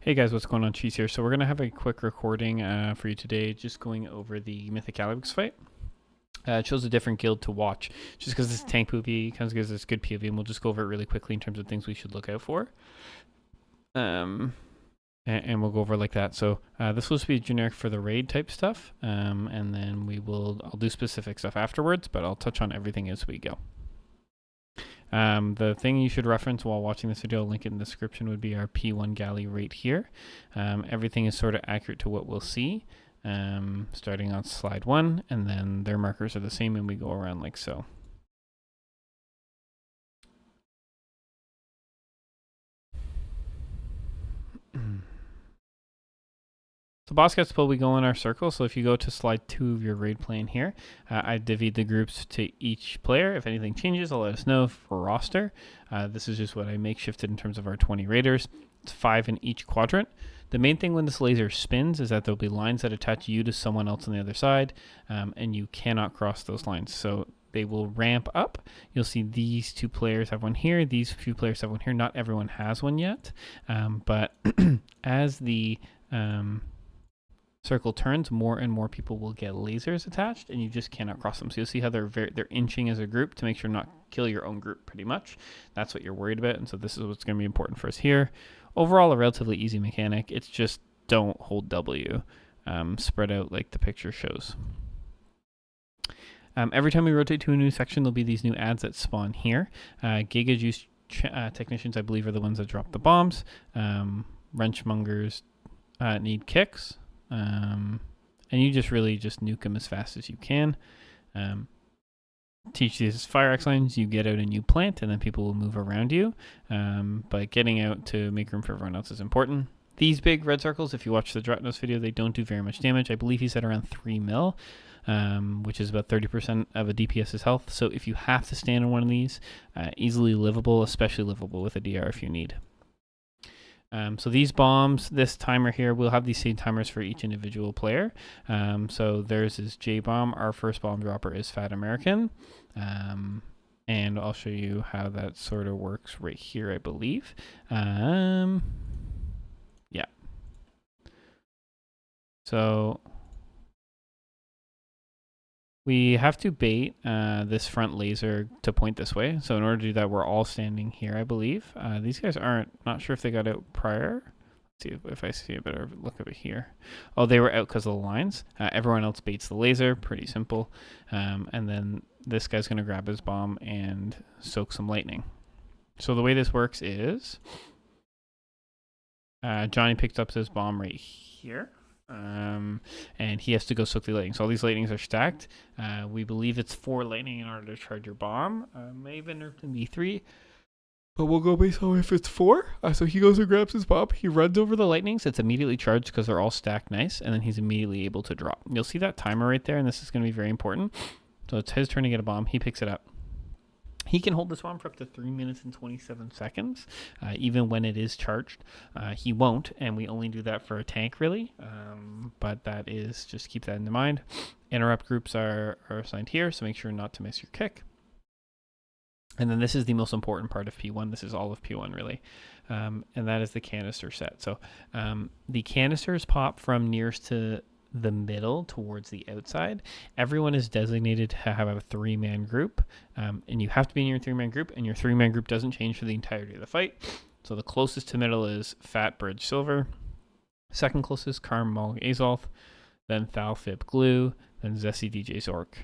Hey guys, what's going on? Cheese here. So we're gonna have a quick recording for you today, just going over the Mythic fight. It shows a different guild to watch, just because it's tank PvP, kind of gives us good PvP, and we'll just go over it really quickly in terms of things we should look out for. And we'll go over it like that. So this will be generic for the raid type stuff, and then I'll do specific stuff afterwards, but I'll touch on everything as we go. The thing you should reference while watching this video, I'll link it in the description, would be our P1 galley right here. Everything is sort of accurate to what we'll see, starting on slide 1, and then their markers are the same, and we go around like so. So boss gets pulled, we go in our circle. So if you go to slide 2 of your raid plan here, I divide the groups to each player. If anything changes, I'll let us know for roster. This is just what I makeshifted in terms of our 20 raiders. It's 5 in each quadrant. The main thing when this laser spins is that there'll be lines that attach you to someone else on the other side, and you cannot cross those lines. So they will ramp up. You'll see these 2 players have one here. These few players have one here. Not everyone has one yet, but as the circle turns, more and more people will get lasers attached, and you just cannot cross them. So you'll see how they're inching as a group to make sure not kill your own group. Pretty much, that's what you're worried about, and so this is what's going to be important for us here. Overall, a relatively easy mechanic. It's just don't hold W, spread out like the picture shows. Every time we rotate to a new section, there'll be these new ads that spawn here. Giga Juice technicians, I believe, are the ones that drop the bombs. Wrenchmongers need kicks. And you just really nuke them as fast as you can. Teach these fire axe lines, you get out and you plant, and then people will move around you. But getting out to make room for everyone else is important. These big red circles, if you watch the Dratnos video, they don't do very much damage. I believe he said around 3 mil, which is about 30% of a DPS's health. So if you have to stand on one of these, easily livable, especially livable with a DR if you need. So these bombs, this timer here, we'll have these same timers for each individual player. So theirs is J-Bomb. Our first bomb dropper is Fat American. And I'll show you how that sort of works right here, I believe. Yeah. So we have to bait this front laser to point this way. So in order to do that, we're all standing here, I believe. These guys not sure if they got out prior. Let's see if I see a better look of it here. Oh, they were out because of the lines. Everyone else baits the laser, pretty simple. And then this guy's going to grab his bomb and soak some lightning. So the way this works is Johnny picked up his bomb right here. And he has to go soak the lightning. So all these lightnings are stacked. We believe it's 4 lightning in order to charge your bomb. May have been be 3, but we'll go based on if it's 4. So he goes and grabs his bomb. He runs over the lightnings. It's immediately charged because they're all stacked nice, and then he's immediately able to drop. You'll see that timer right there, and this is going to be very important. So it's his turn to get a bomb. He picks it up. He can hold this bomb for up to 3 minutes and 27 seconds, even when it is charged. He won't, and we only do that for a tank, really. But that is, just keep that in mind. Interrupt groups are assigned here, so make sure not to miss your kick. And then this is the most important part of P1. This is all of P1, really. And that is the canister set. So the canisters pop from nearest to the middle towards the outside. Everyone is designated to have a 3-man group, and you have to be in your 3-man group, and your 3-man group doesn't change for the entirety of the fight. So the closest to middle is Fat Bridge Silver, second closest Carmel Azolf, then Thalfib Glue, then Zessie DJ Zork,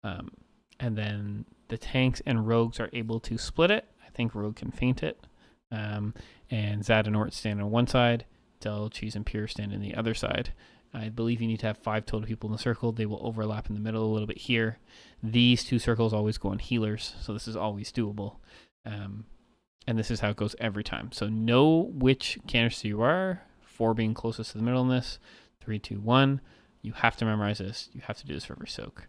and then the tanks and rogues are able to split it. I think Rogue can feint it, and Zad and Ort stand on one side, Del, Cheese, and Pure stand on the other side. I believe you need to have 5 total people in the circle. They will overlap in the middle a little bit here. These 2 circles always go on healers, so this is always doable. And this is how it goes every time. So know which canister you are, 4 being closest to the middle in this, 3, 2, 1. You have to memorize this. You have to do this for every soak.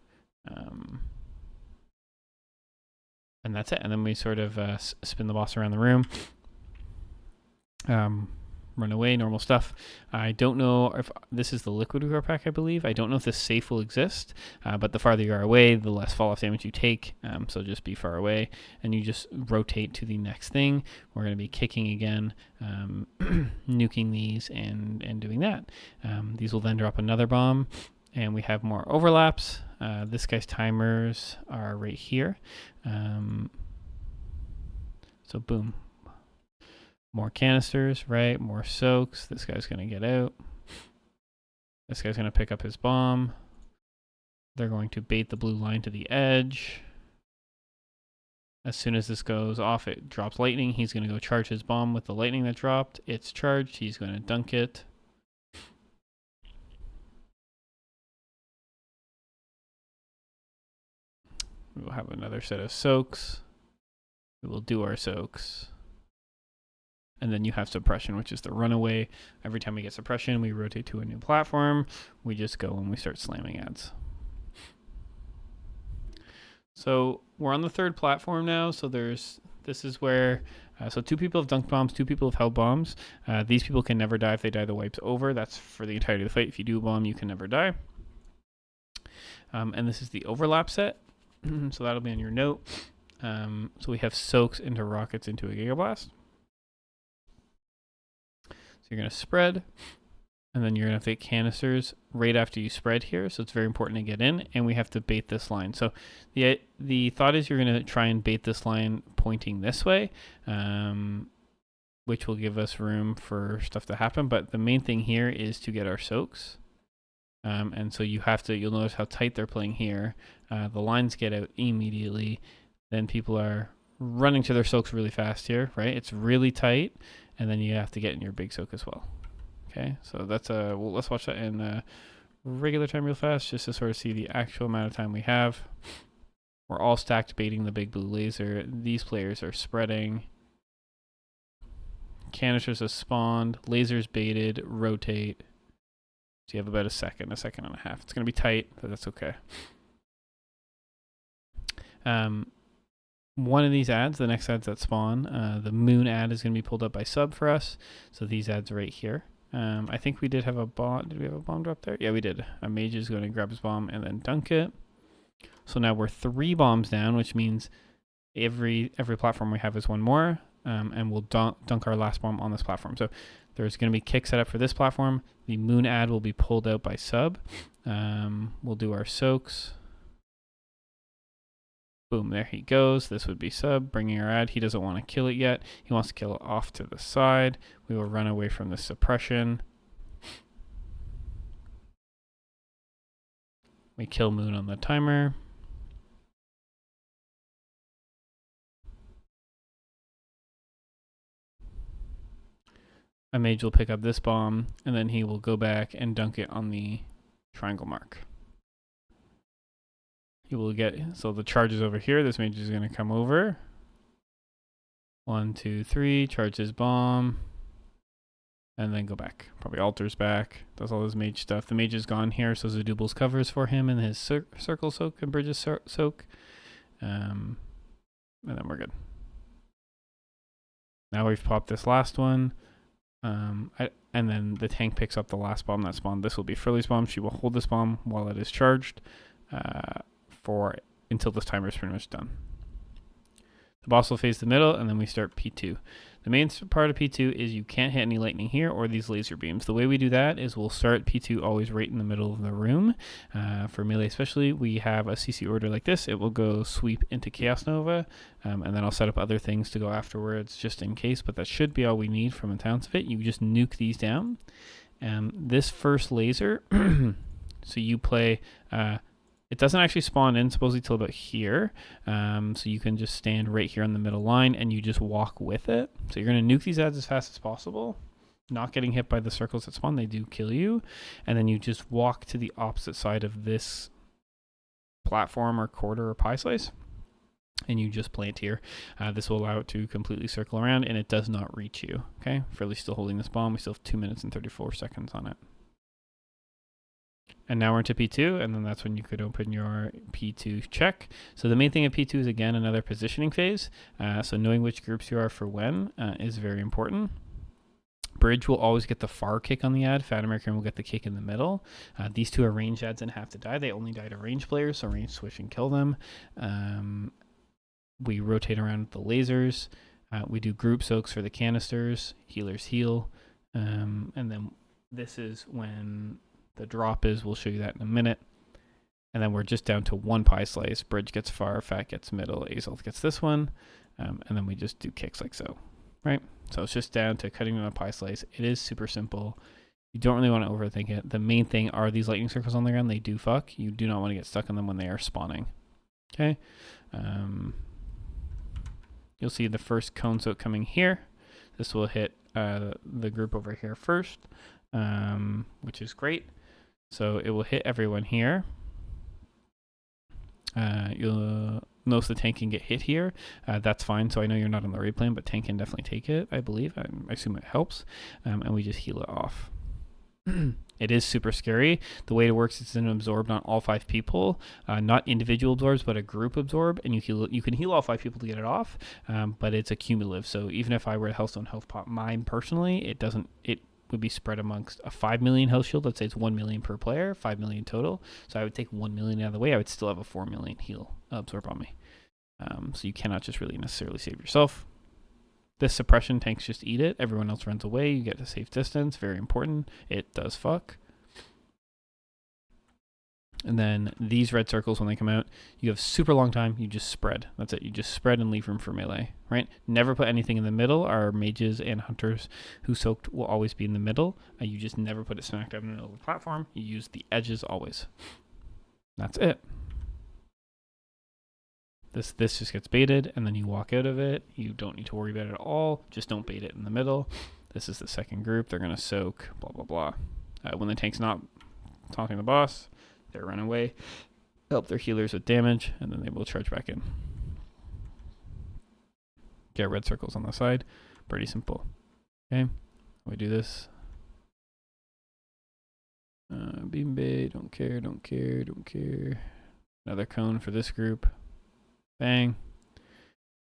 And that's it. And then we sort of spin the boss around the room. run away, normal stuff. I don't know if this is the liquid core pack, I believe. I don't know if this safe will exist, but the farther you are away, the less fall-off damage you take, so just be far away, and you just rotate to the next thing. We're going to be kicking again, nuking these, and doing that. These will then drop another bomb, and we have more overlaps. This guy's timers are right here. So boom. More canisters, right? More soaks. This guy's going to get out. This guy's going to pick up his bomb. They're going to bait the blue line to the edge. As soon as this goes off, it drops lightning. He's going to go charge his bomb with the lightning that dropped. It's charged. He's going to dunk it. We'll have another set of soaks. We will do our soaks. And then you have suppression, which is the runaway. Every time we get suppression, we rotate to a new platform. We just go and we start slamming ads. So we're on the third platform now. So this is where, so 2 people have dunked bombs, 2 people have held bombs. These people can never die. If they die, the wipe's over. That's for the entirety of the fight. If you do a bomb, you can never die. And this is the overlap set. So that'll be on your note. So we have soaks into rockets into a Gigablast. So you're going to spread, and then you're going to take canisters right after you spread here. So it's very important to get in, and we have to bait this line. So the thought is you're going to try and bait this line pointing this way, which will give us room for stuff to happen. But the main thing here is to get our soaks. And so you'll notice how tight they're playing here. The lines get out immediately. Then people are running to their soaks really fast here, right? It's really tight. And then you have to get in your big soak as well. Okay, so that's well, let's watch that in regular time real fast, just to sort of see the actual amount of time we have. We're all stacked baiting the big blue laser. These players are spreading. Canisters have spawned. Lasers baited. Rotate. So you have about a second and a half. It's going to be tight, but that's okay. One of these ads, the next ads that spawn, the moon ad is going to be pulled up by sub for us. So these ads right here. I think we did have a bomb. Did we have a bomb drop there? Yeah, we did. A mage is going to grab his bomb and then dunk it. So now we're 3 bombs down, which means every platform we have is 1 more. And we'll dunk our last bomb on this platform. So there's going to be kick set up for this platform. The moon ad will be pulled out by sub. We'll do our soaks. Boom, there he goes. This would be sub, bringing our ad. He doesn't want to kill it yet. He wants to kill it off to the side. We will run away from the suppression. We kill moon on the timer. A mage will pick up this bomb, and then he will go back and dunk it on the triangle mark. He will get, so the charge is over here. This mage is going to come over. 1, 2, 3, charge his bomb. And then go back. Probably alters back. Does all his mage stuff. The mage is gone here, so Zaduble's covers for him in his circle soak and bridges soak. And then we're good. Now we've popped this last one. And then the tank picks up the last bomb that spawned. This will be Furley's bomb. She will hold this bomb while it is charged. Until this timer is pretty much done. The boss will face the middle, and then we start P2. The main part of P2 is you can't hit any lightning here or these laser beams. The way we do that is we'll start P2 always right in the middle of the room. For melee especially, we have a CC order like this. It will go sweep into Chaos Nova, and then I'll set up other things to go afterwards just in case, but that should be all we need from the sounds of it. You just nuke these down. This first laser, so you play... it doesn't actually spawn in supposedly till about here. So you can just stand right here on the middle line and you just walk with it. So you're going to nuke these ads as fast as possible. Not getting hit by the circles that spawn. They do kill you. And then you just walk to the opposite side of this platform or quarter or pie slice. And you just plant here. This will allow it to completely circle around and it does not reach you. Okay. Fairly still holding this bomb. We still have 2 minutes and 34 seconds on it. And now we're into P2, and then that's when you could open your P2 check. So the main thing of P2 is, again, another positioning phase. So knowing which groups you are for when is very important. Bridge will always get the far kick on the ad. Fat American will get the kick in the middle. These two are range ads and have to die. They only die to range players, so range switch and kill them. We rotate around with the lasers. We do group soaks for the canisters. Healers heal. And then this is when the drop is. We'll show you that in a minute. And then we're just down to one pie slice. Bridge gets far, Fat gets middle, Azalt gets this one. And then we just do kicks like so, right? So it's just down to cutting on a pie slice. It is super simple. You don't really want to overthink it. The main thing are these lightning circles on the ground. They do fuck. You do not want to get stuck on them when they are spawning. Okay. You'll see the first cone soak coming here. This will hit the group over here first, which is great. So it will hit everyone here. You'll notice the tank can get hit here. That's fine. So I know you're not on the raid plan, but tank can definitely take it, I believe. I assume it helps. And we just heal it off. It is super scary. The way it works is an absorb on all 5 people, not individual absorbs, but a group absorb, and you can heal all 5 people to get it off, but it's a cumulative. So even if I were to Healthstone Health Pot mine personally, it would be spread amongst a 5 million health shield. Let's say it's 1 million per player, 5 million total. So I would take 1 million out of the way. I would still have a 4 million heal absorb on me. So you cannot just really necessarily save yourself. This suppression, tanks just eat it. Everyone else runs away. You get a safe distance. Very important. It does fuck. And then these red circles, when they come out, you have super long time. You just spread. That's it. You just spread and leave room for melee, right? Never put anything in the middle. Our mages and hunters who soaked will always be in the middle. You just never put it smack dab in the middle of the platform. You use the edges always. That's it. This just gets baited, and then you walk out of it. You don't need to worry about it at all. Just don't bait it in the middle. This is the second group. They're going to soak, blah, blah, blah. When the tank's not taunting the boss, they run away, help their healers with damage, and then they will charge back in. Get red circles on the side. Pretty simple. Okay, we do this. Beam bait, don't care, don't care, don't care. Another cone for this group. Bang.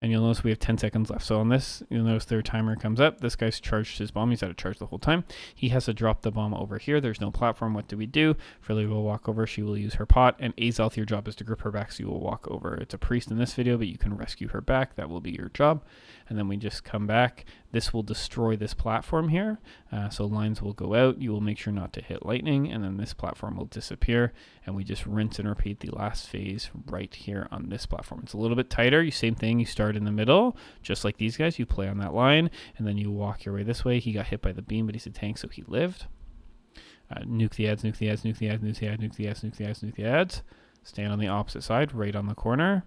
And you'll notice we have 10 seconds left. So on this, you'll notice their timer comes up. This guy's charged his bomb. He's had to charge the whole time. He has to drop the bomb over here. There's no platform. What do we do? Frilly will walk over. She will use her pot. And Azalth, your job is to grip her back, so you will walk over. It's a priest in this video, but you can rescue her back. That will be your job. And then we just come back. This will destroy this platform here. So lines will go out. You will make sure not to hit lightning. And then this platform will disappear. And we just rinse and repeat the last phase right here on this platform. It's a little bit tighter. Same thing. You start in the middle, just like these guys. You play on that line, and then you walk your way this way. He got hit by the beam, but he's a tank, so he lived. Nuke the ads, nuke the ads, nuke the ads, nuke the ads, nuke the ads, nuke the ads, nuke the ads. Stand on the opposite side, right on the corner.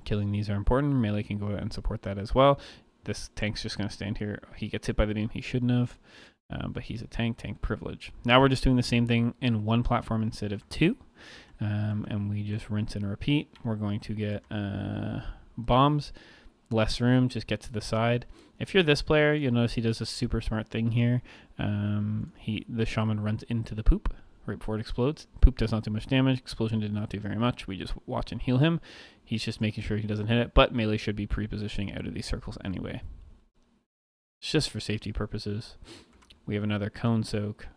Killing these are important. Melee can go out and support that as well. This tank's just going to stand here. He gets hit by the beam. He shouldn't have, but he's a tank privilege. Now we're just doing the same thing in one platform instead of 2. And we just rinse and repeat. We're going to get bombs, less room, just get to the side. If you're this player, you'll notice he does a super smart thing here. The shaman runs into the poop right before it explodes. Poop does not do much damage. Explosion did not do very much. We just watch and heal him. He's just making sure he doesn't hit it, but melee should be pre-positioning out of these circles anyway. It's just for safety purposes. We have another cone soak.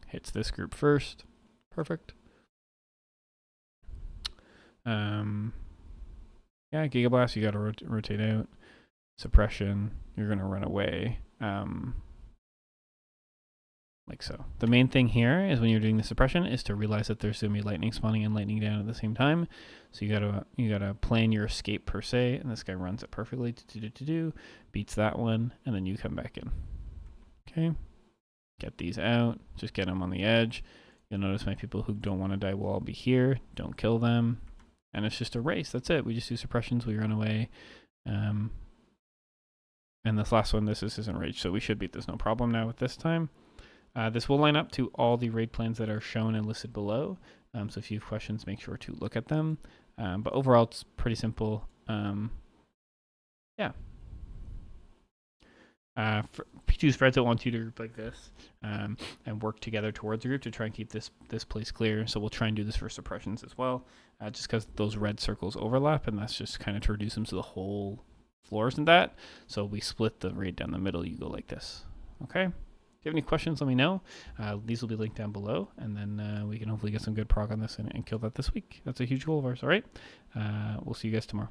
Hits this group first. Perfect. Yeah, Gigablast, you got to rotate out. Suppression, you're going to run away. Like so. The main thing here is when you're doing the suppression is to realize that there's going to be lightning spawning and lightning down at the same time. So you gotta plan your escape per se, and this guy runs it perfectly. Beats that one, and then you come back in. Okay. Get these out. Just get them on the edge. You'll notice my people who don't want to die will all be here. Don't kill them. And it's just a race. That's it. We just do suppressions. We run away. And this last one, this isn't rage. So we should beat this no problem now with this time. This will line up to all the raid plans that are shown and listed below. So if you have questions, make sure to look at them. But overall, it's pretty simple. Yeah. Choose spreads that want you to group like this and work together towards a group to try and keep this place clear. So we'll try and do this for suppressions as well, just because those red circles overlap, and that's just kind of to reduce them to the whole floors and that. So we split the raid down the middle. You go like this. Okay. If you have any questions, let me know. These will be linked down below, and then we can hopefully get some good prog on this and kill that this week. That's a huge goal of ours. All right. We'll see you guys tomorrow.